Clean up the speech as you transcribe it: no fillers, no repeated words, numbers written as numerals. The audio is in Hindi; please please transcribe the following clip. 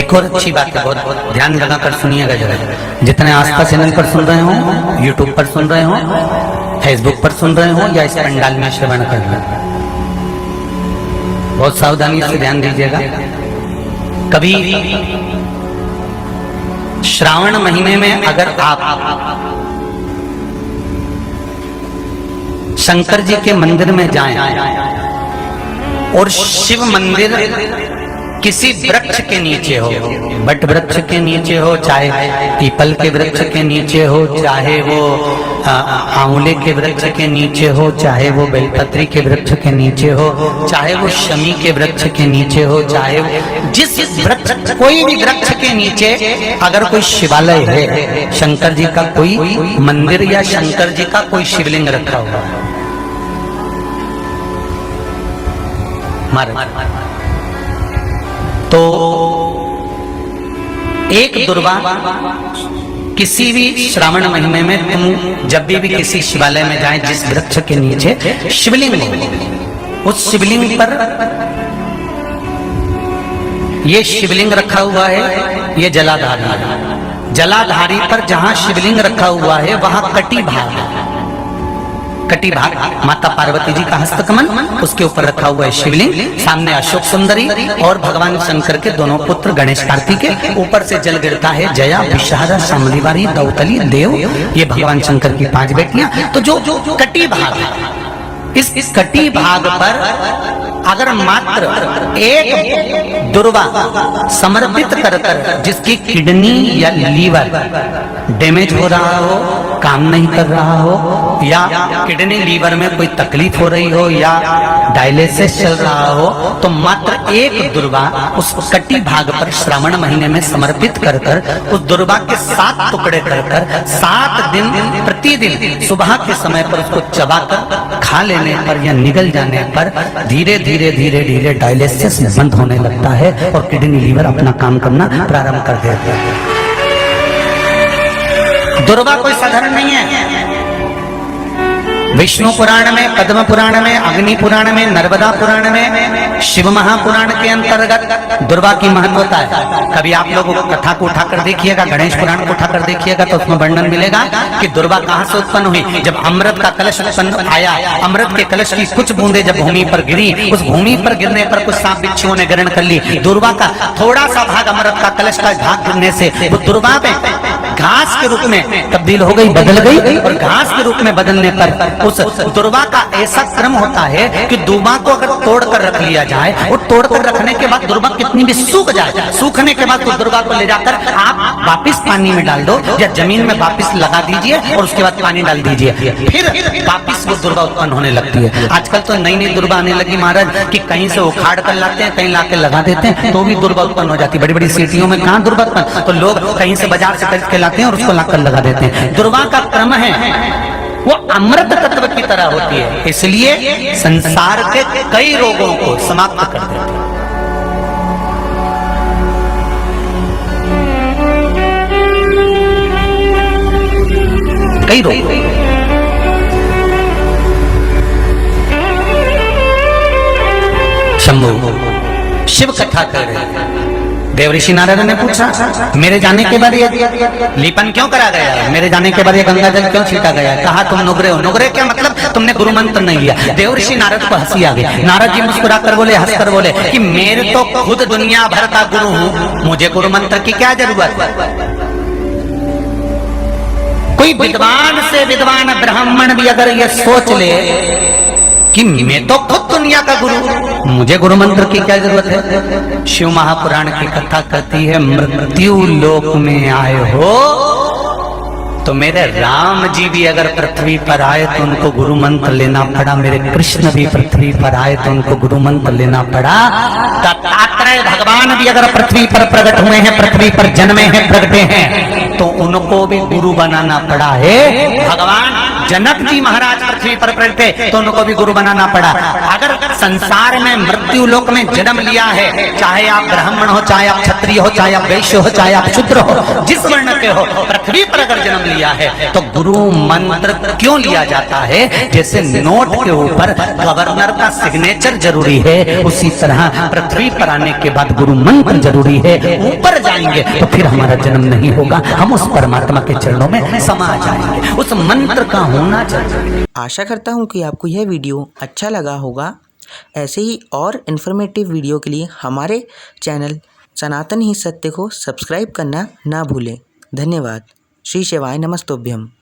एक और अच्छी बात है, बहुत ध्यान लगाकर सुनिएगा जरा। जितने आस्था चैनल पर सुन रहे हो, यूट्यूब पर सुन रहे हो, फेसबुक पर सुन रहे हो या इस पंडाल में श्रवण कर रहे हो, बहुत सावधानी से ध्यान दीजिएगा। कभी श्रावण महीने में अगर आप शंकर जी के मंदिर में जाएं और शिव मंदिर किसी वृक्ष के नीचे हो, बट वृक्ष के नीचे हो, चाहे पीपल के वृक्ष के नीचे हो, चाहे वो आंवले के वृक्ष के नीचे हो, चाहे वो बेलपत्री के वृक्ष के नीचे हो, चाहे वो शमी के वृक्ष के नीचे हो, चाहे जिस वृक्ष, कोई भी वृक्ष के नीचे अगर कोई शिवालय है, शंकर जी का कोई मंदिर या शंकर जी का कोई शिवलिंग रखा हुआ है, तो एक दुर्वा किसी भी श्रावण महीने में तुम जब भी किसी शिवालय में जाएं, जिस वृक्ष के नीचे शिवलिंग हो, उस शिवलिंग पर ये शिवलिंग रखा हुआ है, ये जलाधारी है। जलाधारी पर जहां शिवलिंग रखा हुआ है वहां कटी भाग है, कटी भाग माता पार्वती जी का हस्तकमल, उसके ऊपर रखा हुआ है शिवलिंग, सामने अशोक सुंदरी और भगवान शंकर के दोनों पुत्र गणेश कार्तिक के, ऊपर से जल गिरता है जया, विषहारा, शामलीवारी, दौतली, देव, ये भगवान शंकर की 5 बेटियां। तो जो कटी भाग है, इस कटी भाग पर अगर मात्र एक दुर्वा समर्पित कर कर, जिसकी किडनी या लीवर डैमेज हो रहा हो, काम नहीं कर रहा हो, या किडनी लीवर में कोई तकलीफ हो रही हो, या डायलिसिस चल रहा हो, तो मात्र एक दुर्वा उस कटी भाग पर श्रावण महीने में समर्पित कर कर, उस दुर्वा के 7 टुकड़े कर कर 7 दिन प्रतिदिन सुबह के समय पर उसको चबाकर खा लेने पर या निगल जाने पर धीरे धीरे धीरे धीरे डायलिसिस बंद होने लगता है और किडनी लीवर अपना काम करना प्रारंभ कर देते हैं। दुर्वा कोई साधारण नहीं है। विष्णु पुराण में, पद्म पुराण में, अग्नि पुराण में, नर्मदा पुराण में, शिव महापुराण के अंतर्गत दुर्वा की महत्वता है। कभी आप लोग कथा को उठाकर देखिएगा, गणेश पुराण को उठाकर देखिएगा, तो उसमें वर्णन मिलेगा कि दुर्वा कहां से उत्पन्न हुई। जब अमृत का कलश उत्पन्न आया, अमृत के कलश की कुछ बूंदे जब भूमि पर गिरी, उस भूमि पर गिरने पर कुछ सांप बिच्छुओं ने ग्रहण कर ली। दुर्वा का थोड़ा सा भाग, अमृत का कलश का भाग गिरने से वो दुर्वा में घास के रूप में तब्दील हो गई, बदल गई, और घास के रूप में बदलने पर उस दुर्वा का ऐसा क्रम होता है कि दुर्वा को अगर तोड़कर रख लिया जाए, और तोड़कर रखने के बाद दुर्वा कितनी भी सूख जाए, सूखने के बाद उस दुर्वा को ले जाकर आप वापस पानी में डाल दो या जमीन में वापस लगा दीजिए और उसके बाद पानी डाल दीजिए, फिर वापस वो दुर्वा उत्पन्न होने लगती है। आजकल तो नई नई दुर्वा आने लगी महाराज, कि कहीं से उखाड़ कर लाते हैं, कहीं लाके लगा देते हैं, तो भी दुर्वा उत्पन्न हो जाती है। बड़ी बड़ी सिटियों में कहाँ दुर्वा उत्पन्न, तो लोग कहीं से बाजार से खरीद के लाते हैं और उसको लाकर लगा देते हैं। दुर्वा का क्रम है, वो अमृत तत्व की तरह होती है, इसलिए संसार के कई रोगों को समाप्त कर देती है। कई रोग, शंभु शिव कथा कर रहे हैं। देवऋषि नारद ने पूछा, मेरे जाने के बाद ये लीपन क्यों करा गया, मेरे जाने के बाद ये गंगा जल क्यों छिड़का गया। कहा तुम नुगरे हो। नुगरे क्या मतलब, तुमने गुरु मंत्र नहीं लिया। देवऋषि नारद को हंसी आ गई। नारद जी मुस्कुरा कर बोले, हंस कर बोले कि मेरे तो खुद दुनिया भर का गुरु हूं, मुझे गुरु मंत्र की क्या जरूरत है। कोई विद्वान से विद्वान ब्राह्मण भी अगर ये सोच ले कि मैं तो खुद दुनिया का गुरु, मुझे गुरु मंत्र की क्या जरूरत है। शिव महापुराण की कथा कहती है, मृत्यु लोक में आए हो तो मेरे राम जी भी अगर पृथ्वी पर आए तो उनको गुरु मंत्र लेना पड़ा, मेरे कृष्ण भी पृथ्वी पर आए तो उनको गुरु मंत्र लेना पड़ा, दत्तात्रेय भगवान भी अगर पृथ्वी पर प्रकट हुए हैं, पृथ्वी पर जन्मे हैं, प्रगटे हैं, तो उनको भी गुरु बनाना पड़ा है। भगवान जनक जी महाराज पृथ्वी पर बैठे तो उनको भी गुरु बनाना पड़ा। अगर संसार में मृत्यु लोक में जन्म लिया है, चाहे आप ब्राह्मण हो, चाहे आप क्षत्रिय हो, चाहे आप वैश्य हो, चाहे आप शूद्र हो, जिस वर्ण के हो, पृथ्वी पर अगर जन्म लिया है तो गुरु मंत्र क्यों लिया जाता है? जैसे नोट के ऊपर गवर्नर का सिग्नेचर जरूरी है, उसी तरह पृथ्वी पर आने के बाद गुरु मंत्र जरूरी है। ऊपर जाएंगे तो फिर हमारा जन्म नहीं होगा, हम उस परमात्मा के चरणों में समा जाएंगे। उस मंत्र का होना चाहिए। आशा करता हूँ कि आपको यह वीडियो अच्छा लगा होगा। ऐसे ही और इन्फॉर्मेटिव वीडियो के लिए हमारे चैनल सनातन ही सत्य को सब्सक्राइब करना ना भूलें। धन्यवाद। श्री शिवाय नमस्तुभ्यम।